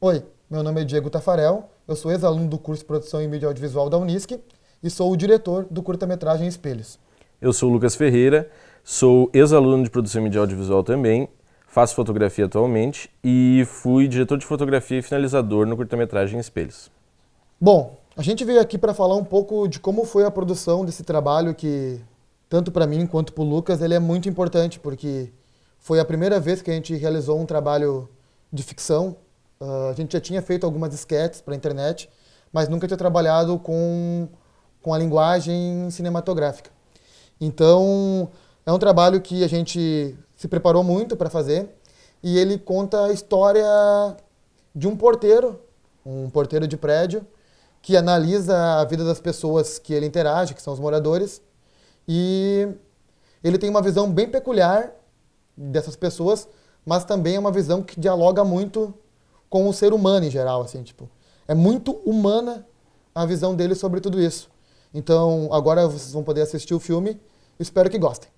Oi, meu nome é Diego Tafarel, eu sou ex-aluno do curso de Produção em Mídia Audiovisual da Unisc e sou o diretor do curta-metragem Espelhos. Eu sou o Lucas Ferreira, sou ex-aluno de Produção em Mídia Audiovisual também, faço fotografia atualmente e fui diretor de fotografia e finalizador no curta-metragem Espelhos. Bom, a gente veio aqui para falar um pouco de como foi a produção desse trabalho que, tanto para mim quanto para o Lucas, ele é muito importante, porque foi a primeira vez que a gente realizou um trabalho de ficção. A gente já tinha feito algumas sketches para a internet, mas nunca tinha trabalhado com a linguagem cinematográfica. Então, é um trabalho que a gente se preparou muito para fazer e ele conta a história de um porteiro de prédio, que analisa a vida das pessoas que ele interage, que são os moradores, e ele tem uma visão bem peculiar dessas pessoas, mas também é uma visão que dialoga muito com o ser humano em geral, assim, tipo, é muito humana a visão dele sobre tudo isso. Então, agora vocês vão poder assistir o filme, espero que gostem.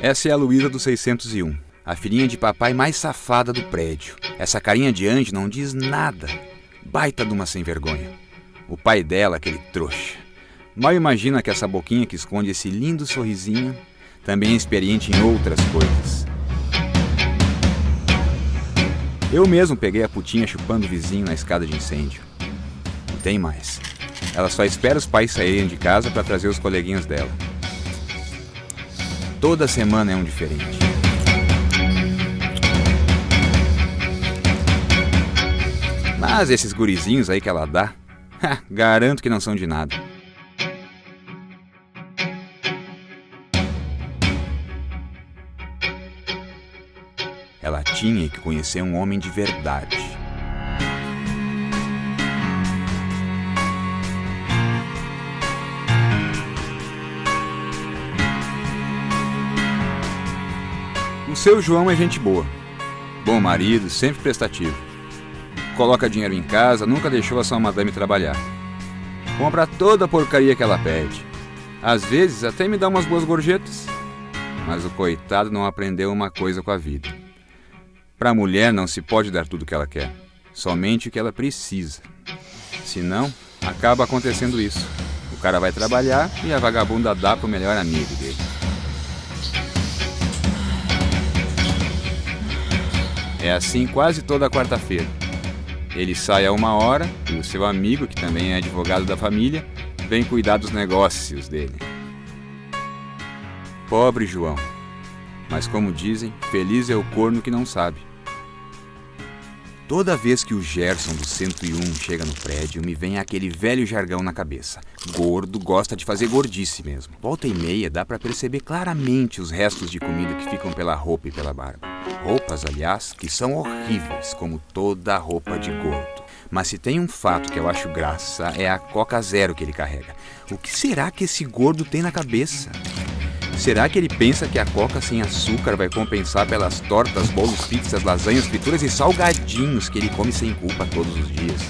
Essa é a Luísa do 601, a filhinha de papai mais safada do prédio. Essa carinha de anjo não diz nada. Baita de uma sem vergonha. O pai dela, aquele trouxa. Mal imagina que essa boquinha que esconde esse lindo sorrisinho também é experiente em outras coisas. Eu mesmo peguei a putinha chupando o vizinho na escada de incêndio. E tem mais. Ela só espera os pais saírem de casa para trazer os coleguinhas dela. Toda semana é um diferente. Mas esses gurizinhos aí que ela dá, garanto que não são de nada. Ela tinha que conhecer um homem de verdade. O seu João é gente boa, bom marido, sempre prestativo. Coloca dinheiro em casa, nunca deixou a sua madame trabalhar. Compra toda a porcaria que ela pede. Às vezes até me dá umas boas gorjetas. Mas o coitado não aprendeu uma coisa com a vida. Pra mulher não se pode dar tudo o que ela quer, somente o que ela precisa. Senão, acaba acontecendo isso. O cara vai trabalhar e a vagabunda dá pro melhor amigo dele. É assim quase toda quarta-feira. Ele sai a 1h e o seu amigo, que também é advogado da família, vem cuidar dos negócios dele. Pobre João. Mas como dizem, feliz é o corno que não sabe. Toda vez que o Gerson do 101 chega no prédio, me vem aquele velho jargão na cabeça. Gordo gosta de fazer gordice mesmo. Volta e meia dá pra perceber claramente os restos de comida que ficam pela roupa e pela barba. Roupas, aliás, que são horríveis, como toda roupa de gordo. Mas se tem um fato que eu acho graça, é a Coca Zero que ele carrega. O que será que esse gordo tem na cabeça? Será que ele pensa que a coca sem açúcar vai compensar pelas tortas, bolos, pizzas, lasanhas, frituras e salgadinhos que ele come sem culpa todos os dias?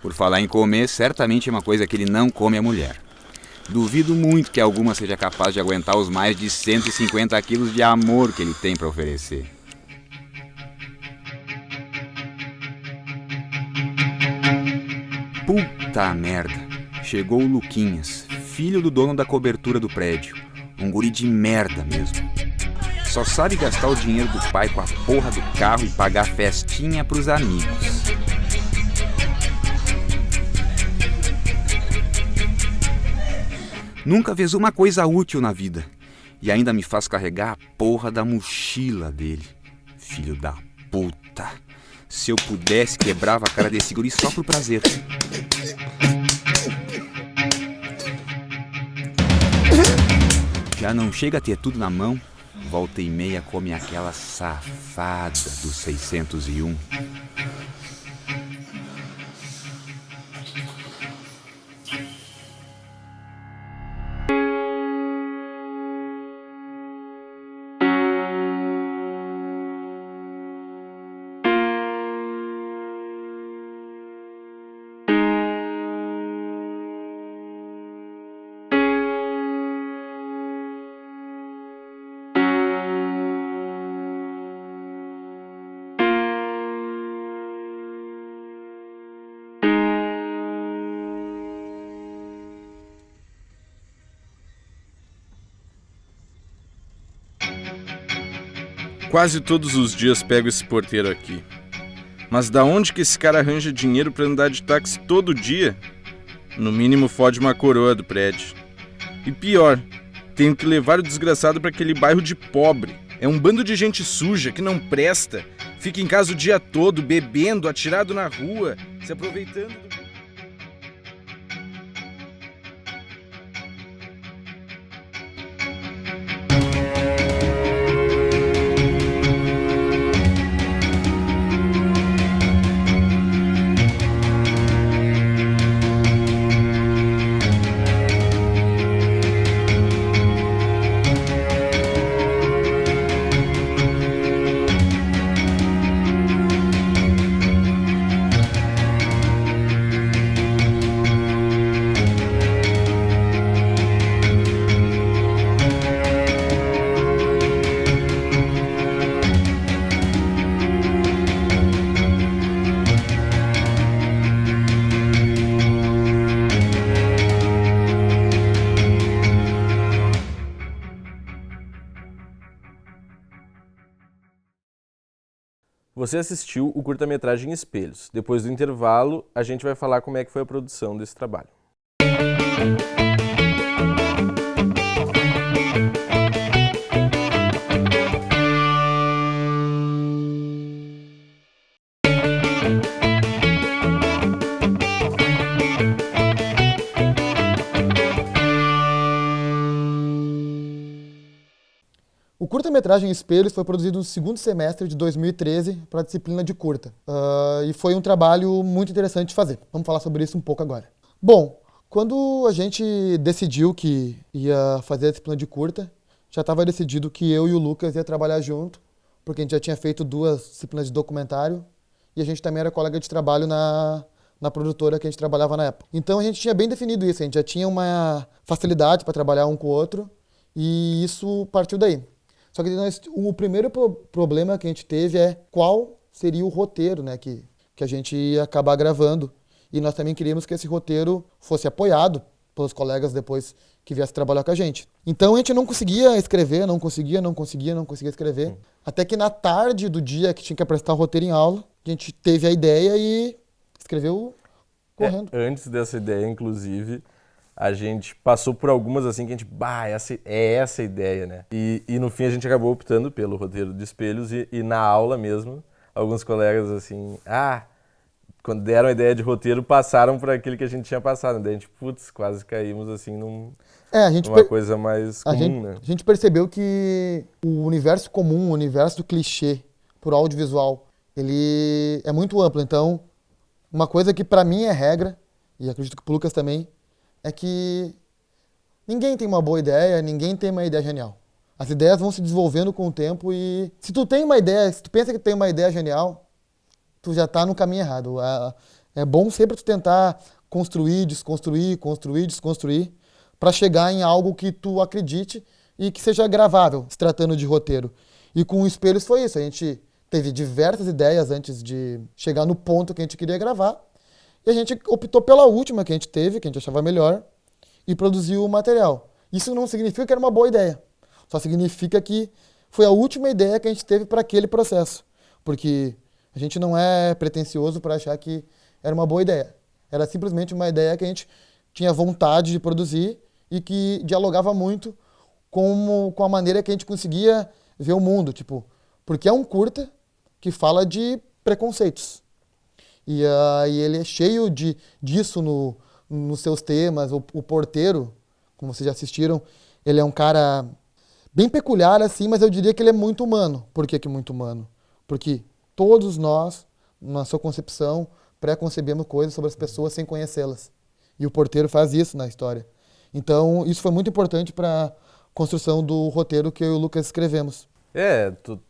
Por falar em comer, certamente é uma coisa que ele não come a mulher. Duvido muito que alguma seja capaz de aguentar os mais de 150 quilos de amor que ele tem para oferecer. Puta merda! Chegou o Luquinhas, filho do dono da cobertura do prédio. Um guri de merda mesmo. Só sabe gastar o dinheiro do pai com a porra do carro e pagar festinha pros amigos. Nunca fez uma coisa útil na vida. E ainda me faz carregar a porra da mochila dele. Filho da puta. Se eu pudesse, quebrava a cara desse guri só por prazer. Já não chega a ter tudo na mão? Volta e meia come aquela safada do 601. Quase todos os dias pego esse porteiro aqui. Mas da onde que esse cara arranja dinheiro pra andar de táxi todo dia? No mínimo fode uma coroa do prédio. E pior, tenho que levar o desgraçado pra aquele bairro de pobre. É um bando de gente suja que não presta. Fica em casa o dia todo, bebendo, atirado na rua, se aproveitando do... Você assistiu o curta-metragem Espelhos. Depois do intervalo, a gente vai falar como é que foi a produção desse trabalho. O curta-metragem Espelhos foi produzido no segundo semestre de 2013 para a disciplina de curta. E foi um trabalho muito interessante de fazer. Vamos falar sobre isso um pouco agora. Bom, quando a gente decidiu que ia fazer a disciplina de curta, já estava decidido que eu e o Lucas ia trabalhar junto, porque a gente já tinha feito 2 disciplinas de documentário e a gente também era colega de trabalho na produtora que a gente trabalhava na época. Então a gente tinha bem definido isso, a gente já tinha uma facilidade para trabalhar um com o outro e isso partiu daí. Só que o primeiro problema que a gente teve é qual seria o roteiro, né, que a gente ia acabar gravando. E nós também queríamos que esse roteiro fosse apoiado pelos colegas depois que viessem trabalhar com a gente. Então a gente não conseguia escrever, não conseguia escrever. Até que na tarde do dia que tinha que apresentar o roteiro em aula, a gente teve a ideia e escreveu correndo. Antes dessa ideia, inclusive, a gente passou por algumas assim que a gente, essa a ideia, né? E no fim a gente acabou optando pelo roteiro de Espelhos e na aula mesmo, alguns colegas assim, quando deram a ideia de roteiro, passaram por aquele que a gente tinha passado. Daí a gente, quase caímos assim numa coisa mais comum, né? A gente percebeu que o universo comum, o universo do clichê por audiovisual, ele é muito amplo. Então, uma coisa que pra mim é regra, e acredito que pro Lucas também, é que ninguém tem uma boa ideia, ninguém tem uma ideia genial. As ideias vão se desenvolvendo com o tempo e se tu tem uma ideia, se tu pensa que tem uma ideia genial, tu já tá no caminho errado. É bom sempre tu tentar construir, desconstruir, construir, desconstruir, para chegar em algo que tu acredite e que seja gravável, se tratando de roteiro. E com o Espelhos foi isso, a gente teve diversas ideias antes de chegar no ponto que a gente queria gravar, e a gente optou pela última que a gente teve, que a gente achava melhor, e produziu o material. Isso não significa que era uma boa ideia, só significa que foi a última ideia que a gente teve para aquele processo, porque a gente não é pretensioso para achar que era uma boa ideia. Era simplesmente uma ideia que a gente tinha vontade de produzir e que dialogava muito com a maneira que a gente conseguia ver o mundo, tipo, porque é um curta que fala de preconceitos. E ele é cheio disso nos seus temas. O Porteiro, como vocês já assistiram, ele é um cara bem peculiar, assim, mas eu diria que ele é muito humano. Por que muito humano? Porque todos nós, na sua concepção, pré-concebemos coisas sobre as pessoas sem conhecê-las. E o Porteiro faz isso na história. Então, isso foi muito importante para a construção do roteiro que eu e o Lucas escrevemos.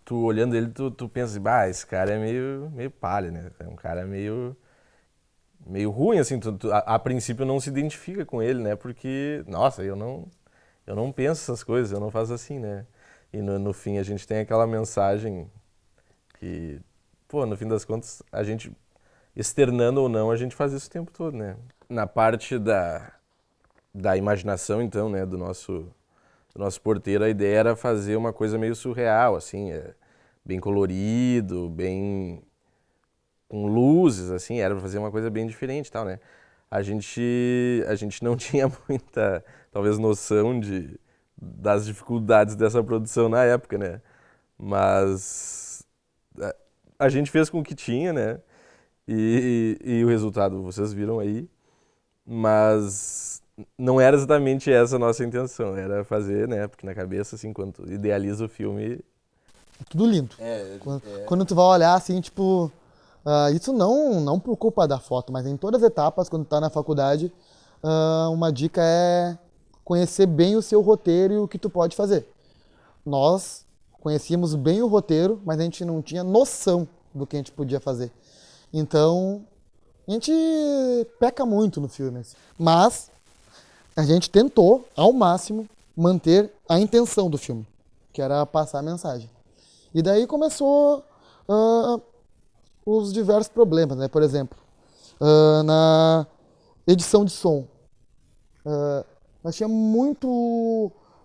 Tu olhando ele, tu pensa, esse cara é meio palha, né? É um cara meio ruim, assim, a princípio não se identifica com ele, né? Porque, nossa, eu não penso essas coisas, eu não faço assim, né? E no fim a gente tem aquela mensagem que, no fim das contas, a gente, externando ou não, a gente faz isso o tempo todo, né? Na parte da imaginação, então, né, do nosso Porteiro, a ideia era fazer uma coisa meio surreal, assim, bem colorido, bem com luzes, assim, era para fazer uma coisa bem diferente e tal, né? A gente não tinha muita, talvez, noção das dificuldades dessa produção na época, né? Mas a gente fez com o que tinha, né? E o resultado vocês viram aí, mas não era exatamente essa a nossa intenção, era fazer, né? Porque na cabeça, assim, quando tu idealiza o filme... É tudo lindo. Quando tu vai olhar, assim, tipo... isso não por culpa da foto, mas em todas as etapas, quando tu tá na faculdade, uma dica é conhecer bem o seu roteiro e o que tu pode fazer. Nós conhecíamos bem o roteiro, mas a gente não tinha noção do que a gente podia fazer. Então, a gente peca muito no filme, assim. Mas a gente tentou, ao máximo, manter a intenção do filme, que era passar a mensagem. E daí começou os diversos problemas, né? Por exemplo, na edição de som. Nós tínhamos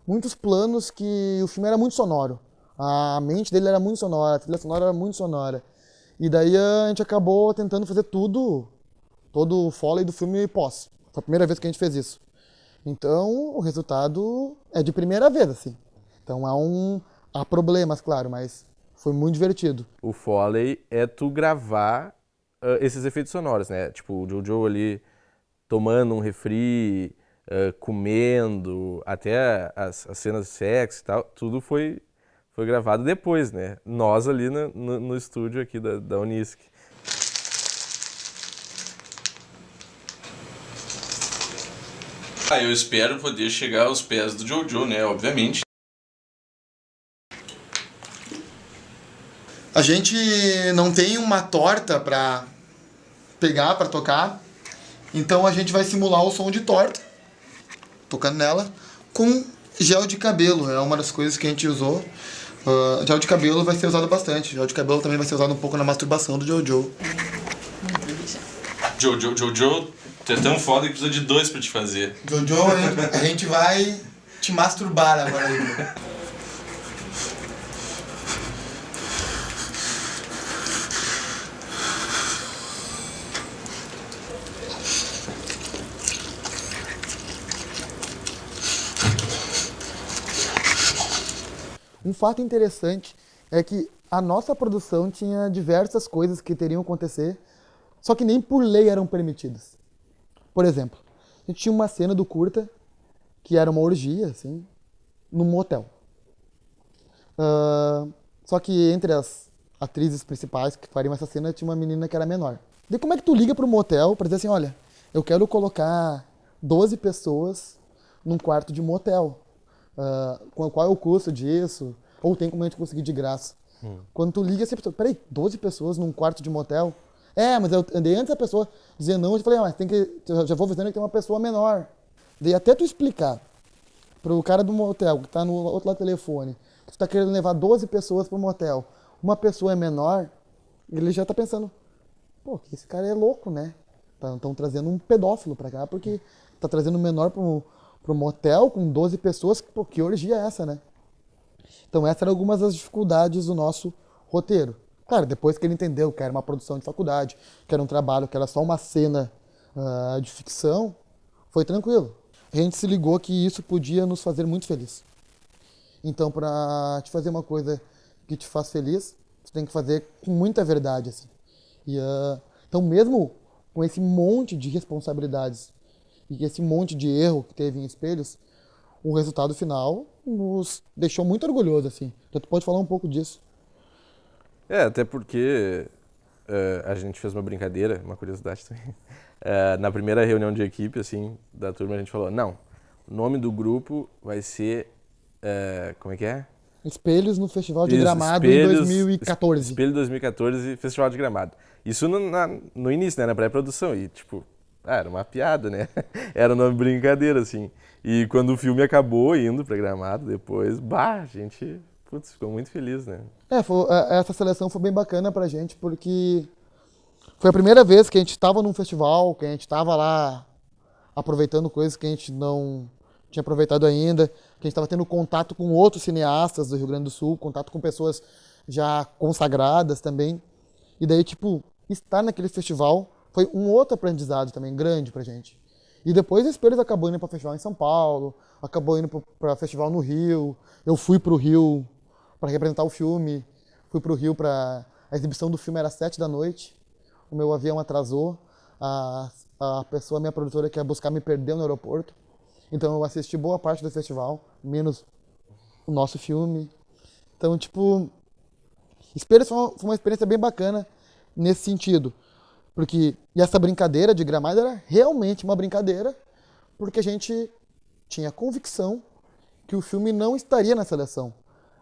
muitos planos que o filme era muito sonoro. A mente dele era muito sonora, a trilha sonora era muito sonora. E daí a gente acabou tentando fazer todo o foley do filme pós. Foi a primeira vez que a gente fez isso. Então, o resultado é de primeira vez, assim. Então, há problemas, claro, mas foi muito divertido. O foley é tu gravar esses efeitos sonoros, né? Tipo, o Jojo ali tomando um refri, comendo, até as cenas de sexo e tal, tudo foi gravado depois, né? Nós ali no estúdio aqui da Unisc. Eu espero poder chegar aos pés do Jojo, né? Obviamente. A gente não tem uma torta pra pegar, pra tocar, então a gente vai simular o som de torta, tocando nela, com gel de cabelo. É uma das coisas que a gente usou. Gel de cabelo vai ser usado bastante. Gel de cabelo também vai ser usado um pouco na masturbação do Jojo. Jojo, tu é tão foda que precisa de 2 pra te fazer. Jojo, a gente vai te masturbar agora. Um fato interessante é que a nossa produção tinha diversas coisas que teriam que acontecer, só que nem por lei eram permitidas. Por exemplo, a gente tinha uma cena do curta que era uma orgia, assim, num motel. Só que entre as atrizes principais que fariam essa cena tinha uma menina que era menor. Daí como é que tu liga pro motel pra dizer assim, olha, eu quero colocar 12 pessoas num quarto de motel. Qual é o custo disso? Ou tem como a gente conseguir de graça? Quando tu liga, você pensa, peraí, 12 pessoas num quarto de motel? Mas eu andei antes da pessoa dizer não, eu falei, mas tem que, eu já vou avisando que tem uma pessoa menor. Daí até tu explicar pro cara do motel, que tá no outro lado do telefone, que tu tá querendo levar 12 pessoas pro motel, uma pessoa é menor, ele já tá pensando, pô, esse cara é louco, né? Estão trazendo um pedófilo pra cá, porque tá trazendo um menor pro motel com 12 pessoas, pô, que orgia é essa, né? Então essas eram algumas das dificuldades do nosso roteiro. Claro, depois que ele entendeu que era uma produção de faculdade, que era um trabalho, que era só uma cena de ficção, foi tranquilo. A gente se ligou que isso podia nos fazer muito felizes. Então, para te fazer uma coisa que te faz feliz, você tem que fazer com muita verdade, assim. Então, mesmo com esse monte de responsabilidades e esse monte de erro que teve em Espelhos, o resultado final nos deixou muito orgulhosos, assim. Então, tu pode falar um pouco disso. Até porque a gente fez uma brincadeira, uma curiosidade também. Na primeira reunião de equipe, assim, da turma, a gente falou, não, o nome do grupo vai ser, como é que é? Espelhos no Festival de Gramado em 2014. Espelho 2014, Festival de Gramado. Isso no início, né, na pré-produção, e tipo, era uma piada, né? Era uma brincadeira, assim. E quando o filme acabou indo pra Gramado, depois, a gente... Putz, ficou muito feliz, né? Essa seleção foi bem bacana pra gente, porque foi a primeira vez que a gente estava num festival, que a gente estava lá aproveitando coisas que a gente não tinha aproveitado ainda, que a gente estava tendo contato com outros cineastas do Rio Grande do Sul, contato com pessoas já consagradas também. E daí, tipo, estar naquele festival foi um outro aprendizado também grande pra gente. E depois o Espelhos acabou indo para festival em São Paulo, acabou indo para festival no Rio. Eu fui pro Rio para representar o filme, fui pro Rio para a exibição do filme era às 7 da noite, o meu avião atrasou, a pessoa, minha produtora que ia buscar me perdeu no aeroporto, então eu assisti boa parte do festival, menos o nosso filme. Então, tipo, Espelhos foi uma experiência bem bacana nesse sentido, porque e essa brincadeira de Gramado era realmente uma brincadeira, porque a gente tinha convicção que o filme não estaria na seleção.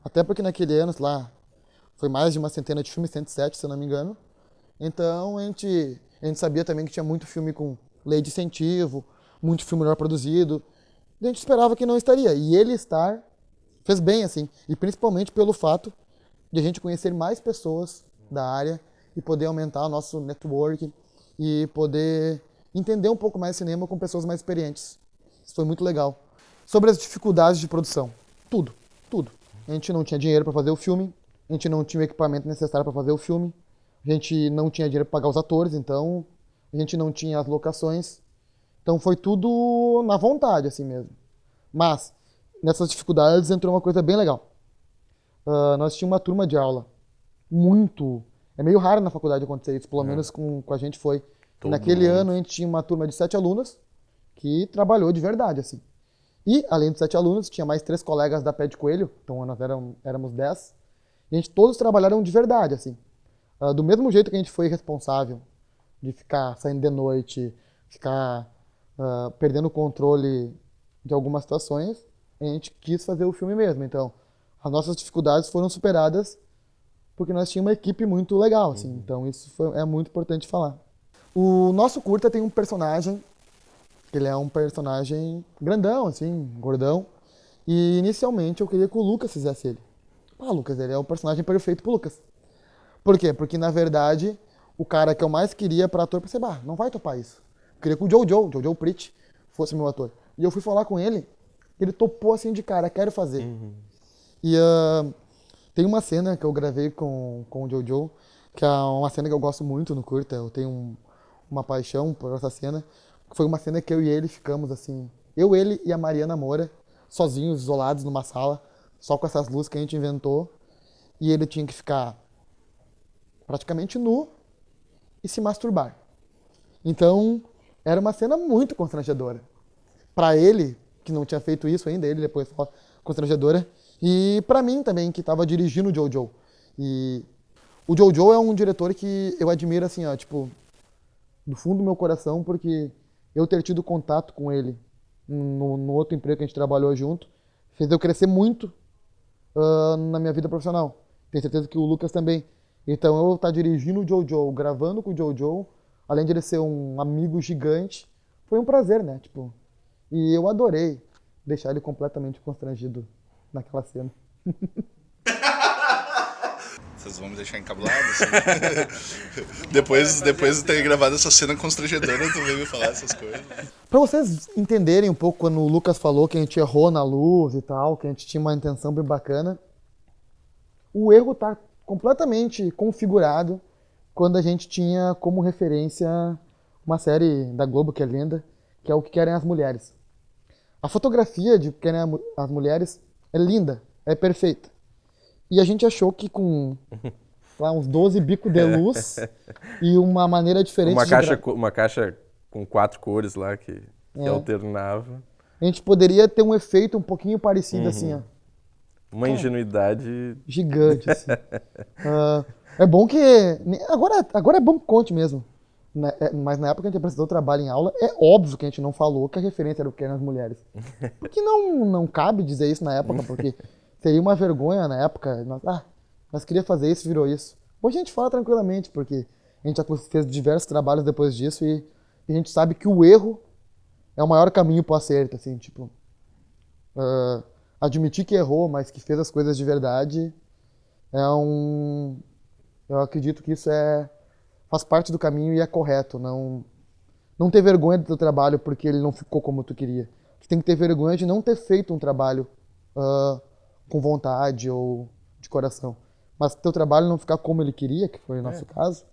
Até porque naquele ano, lá, foi mais de uma centena de filmes, 107, se eu não me engano. Então, a gente sabia também que tinha muito filme com lei de incentivo, muito filme melhor produzido. E a gente esperava que não estaria. E ele estar fez bem, assim. E principalmente pelo fato de a gente conhecer mais pessoas da área e poder aumentar o nosso network e poder entender um pouco mais cinema com pessoas mais experientes. Isso foi muito legal. Sobre as dificuldades de produção. Tudo. A gente não tinha dinheiro para fazer o filme, a gente não tinha o equipamento necessário para fazer o filme, a gente não tinha dinheiro para pagar os atores, então a gente não tinha as locações. Então foi tudo na vontade, assim mesmo. Mas, nessas dificuldades entrou uma coisa bem legal. Nós tínhamos uma turma de aula muito... É meio raro na faculdade acontecer isso, pelo menos com a gente foi. Naquele ano a gente tinha uma turma de 7 alunos que trabalhou de verdade, assim. E, além de 7 alunos, tinha mais 3 colegas da Pé de Coelho, então nós éramos 10. E a gente todos trabalharam de verdade, assim. Do mesmo jeito que a gente foi responsável de ficar saindo de noite, ficar perdendo o controle de algumas situações, a gente quis fazer o filme mesmo. Então, as nossas dificuldades foram superadas porque nós tínhamos uma equipe muito legal, assim. Então, isso é muito importante falar. O nosso curta tem um personagem, ele é um personagem grandão, assim, gordão. E inicialmente eu queria que o Lucas fizesse ele. Lucas, ele é o personagem perfeito pro Lucas. Por quê? Porque, na verdade, o cara que eu mais queria para ator, pensei, não vai topar isso. Eu queria que o Jojo Pritt fosse meu ator. E eu fui falar com ele, ele topou assim de cara, quero fazer. E tem uma cena que eu gravei com o Jojo, que é uma cena que eu gosto muito no curta, eu tenho uma paixão por essa cena. Foi uma cena que eu e ele ficamos assim, eu, ele e a Mariana Moura, sozinhos, isolados numa sala, só com essas luzes que a gente inventou, e ele tinha que ficar praticamente nu e se masturbar. Então, era uma cena muito constrangedora. Para ele, que não tinha feito isso ainda, ele depois falou constrangedora, e para mim também, que estava dirigindo o Jojo. E o Jojo é um diretor que eu admiro assim, do fundo do meu coração, porque eu ter tido contato com ele no outro emprego que a gente trabalhou junto, fez eu crescer muito na minha vida profissional. Tenho certeza que o Lucas também. Então eu estar dirigindo o Jojo, gravando com o Jojo, além de ele ser um amigo gigante, foi um prazer, né? Tipo, e eu adorei deixar ele completamente constrangido naquela cena. Vocês vão me deixar encabulado? Assim? depois de ter gravado essa cena constrangedora, tu veio me falar essas coisas. Pra vocês entenderem um pouco quando o Lucas falou que a gente errou na luz e tal, que a gente tinha uma intenção bem bacana, o erro tá completamente configurado quando a gente tinha como referência uma série da Globo que é linda, que é O Que Querem as Mulheres. A fotografia de O Que Querem as Mulheres é linda, é perfeita. E a gente achou que com lá, uns 12 bicos de luz e uma maneira diferente Uma caixa com 4 cores lá que alternava. a gente poderia ter um efeito um pouquinho parecido assim, ó. Uma ingenuidade Gigante, assim. É bom que... Agora é bom que conte mesmo. Mas na época que a gente apresentou o trabalho em aula, é óbvio que a gente não falou que a referência era O Que Querem as Mulheres. Porque não cabe dizer isso na época, porque seria uma vergonha na época. Nós queríamos fazer isso, virou isso. Hoje a gente fala tranquilamente, porque a gente já fez diversos trabalhos depois disso e a gente sabe que o erro é o maior caminho para o acerto, assim, tipo... admitir que errou, mas que fez as coisas de verdade, eu acredito que isso faz parte do caminho e é correto. Não ter vergonha do teu trabalho porque ele não ficou como tu queria. Tu tem que ter vergonha de não ter feito um trabalho com vontade ou de coração. Mas se teu trabalho não ficar como ele queria, que foi o nosso caso,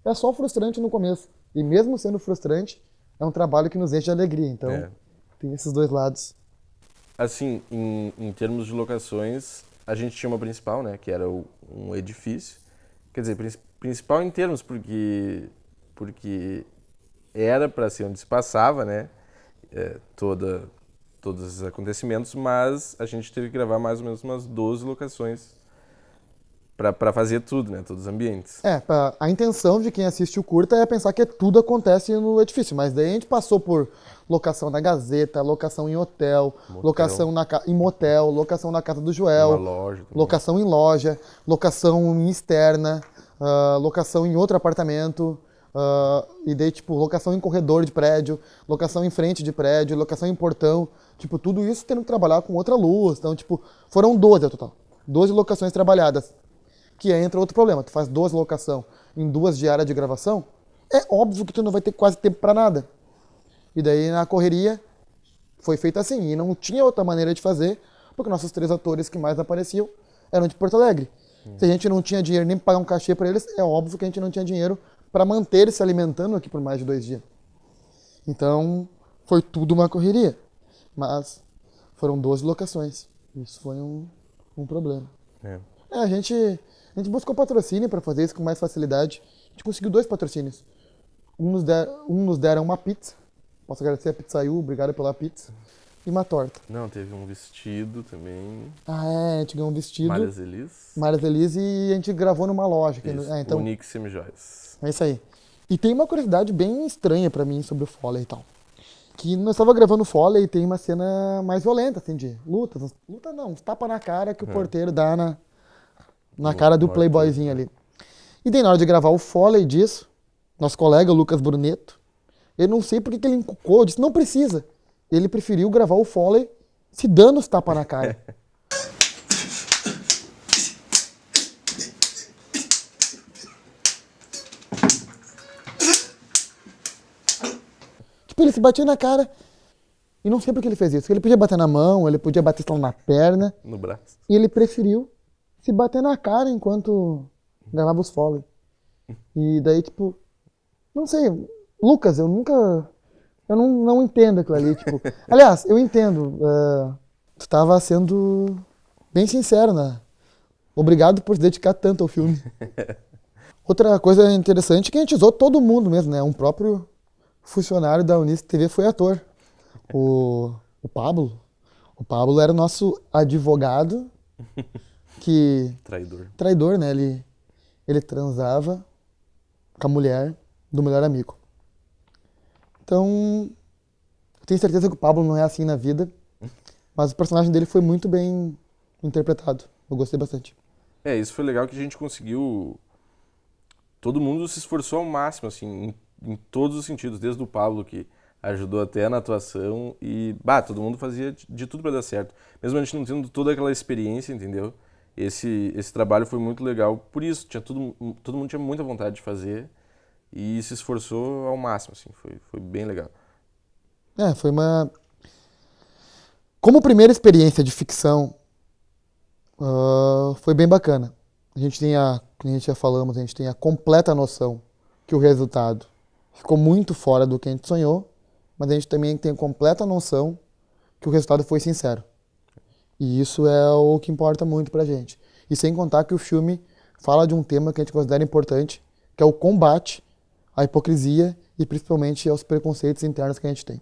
é só frustrante no começo. E mesmo sendo frustrante, é um trabalho que nos enche de alegria. Então, tem esses dois lados. Assim, em termos de locações, a gente tinha uma principal, né, que era um edifício. Quer dizer, principal em termos, porque era para ser onde se passava, né, todos os acontecimentos, mas a gente teve que gravar mais ou menos umas 12 locações para fazer tudo, né, todos os ambientes. A intenção de quem assiste o curta é pensar que tudo acontece no edifício, mas daí a gente passou por locação na Gazeta, locação em hotel, locação em motel, locação na casa do Joel, loja locação em loja, locação em externa, locação em outro apartamento, e daí, tipo, locação em corredor de prédio, locação em frente de prédio, locação em portão, tipo, tudo isso tendo que trabalhar com outra luz. Então, tipo, foram 12 ao total. 12 locações trabalhadas. Que entra outro problema. Tu faz 12 locação em 2 diárias de gravação, é óbvio que tu não vai ter quase tempo pra nada. E daí, na correria, foi feito assim. E não tinha outra maneira de fazer, porque nossos 3 atores que mais apareciam eram de Porto Alegre. Se a gente não tinha dinheiro nem pra pagar um cachê pra eles, é óbvio que a gente não tinha dinheiro para manter eles se alimentando aqui por mais de 2 dias. Então, foi tudo uma correria. Mas foram 12 locações. Isso foi um problema. A gente buscou patrocínio para fazer isso com mais facilidade. A gente conseguiu 2 patrocínios. Um nos deram uma pizza. Posso agradecer a Pizzaiu, obrigado pela pizza. E uma torta. Não, teve um vestido também. A gente ganhou um vestido. Márias Elis e a gente gravou numa loja. Então... Unique Semijoias. É isso aí. E tem uma curiosidade bem estranha pra mim sobre o Foley e tal. Que nós estávamos gravando o Foley e tem uma cena mais violenta, assim, de lutas. Luta não, uns tapa na cara que o porteiro dá na cara do playboyzinho ali. E daí na hora de gravar o Foley disso, nosso colega, o Lucas Bruneto, eu não sei por que ele encucou, disse, não precisa. Ele preferiu gravar o Foley se dando os tapas na cara. Tipo, ele se batia na cara e não sei por que ele fez isso. Ele podia bater na mão, ele podia bater só na perna. No braço. E ele preferiu se bater na cara enquanto gravava os Foley. E daí, tipo, não sei, Lucas, eu não entendo aquilo ali, tipo... Aliás, eu entendo, tu estava sendo bem sincero, né? Obrigado por se dedicar tanto ao filme. Outra coisa interessante é que a gente usou todo mundo mesmo, né? Um próprio funcionário da Unisc TV foi ator. O Pablo. O Pablo era o nosso advogado que... Traidor, né? Ele transava com a mulher do melhor amigo. Então, eu tenho certeza que o Pablo não é assim na vida, mas o personagem dele foi muito bem interpretado. Eu gostei bastante. Isso foi legal que a gente conseguiu... Todo mundo se esforçou ao máximo, assim, em todos os sentidos, desde o Pablo, que ajudou até na atuação, e, todo mundo fazia de tudo para dar certo. Mesmo a gente não tendo toda aquela experiência, entendeu? Esse trabalho foi muito legal, por isso, todo mundo tinha muita vontade de fazer, e se esforçou ao máximo, assim, foi bem legal. Foi uma... Como primeira experiência de ficção, foi bem bacana. Como a gente já falamos, a gente tem a completa noção que o resultado ficou muito fora do que a gente sonhou, mas a gente também tem a completa noção que o resultado foi sincero. E isso é o que importa muito pra gente. E sem contar que o filme fala de um tema que a gente considera importante, que é o combate à hipocrisia e principalmente aos preconceitos internos que a gente tem.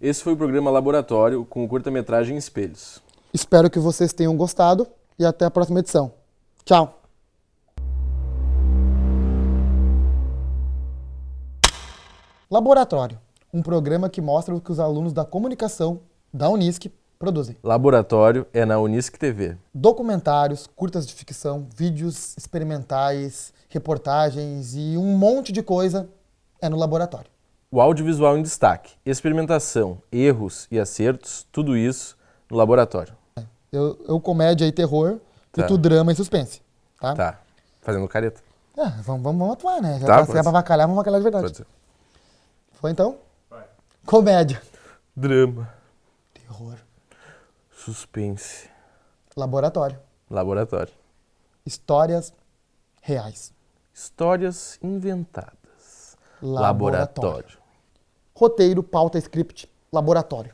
Esse foi o programa Laboratório com o curta-metragem Espelhos. Espero que vocês tenham gostado e até a próxima edição. Tchau! Laboratório, um programa que mostra o que os alunos da comunicação da Unisc produzem. Laboratório é na Unisc TV. Documentários, curtas de ficção, vídeos experimentais, reportagens e um monte de coisa é no laboratório. O audiovisual em destaque, experimentação, erros e acertos, tudo isso no laboratório. Eu comédia e terror Tá. e tu drama e suspense, tá? Tá, fazendo careta. Vamos atuar, né? Tá, Se é pra avacalhar, vamos avacalhar de verdade. Pode ser. Foi então? Vai. Comédia. Drama. Terror. Suspense. Laboratório. Laboratório. Histórias reais. Histórias inventadas. Laboratório. Roteiro, pauta, script, laboratório.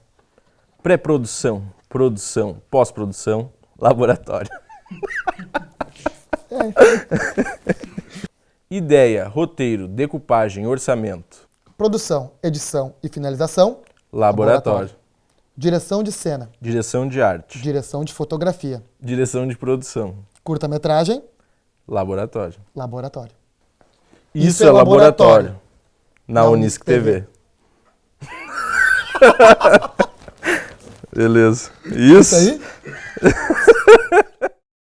Pré-produção, produção, pós-produção, laboratório. Ideia, roteiro, decupagem, orçamento. Produção, edição e finalização. Laboratório. Direção de cena. Direção de arte. Direção de fotografia. Direção de produção. Curta-metragem. Laboratório. Laboratório. Isso é laboratório. Na Unisc TV. Beleza. Isso aí?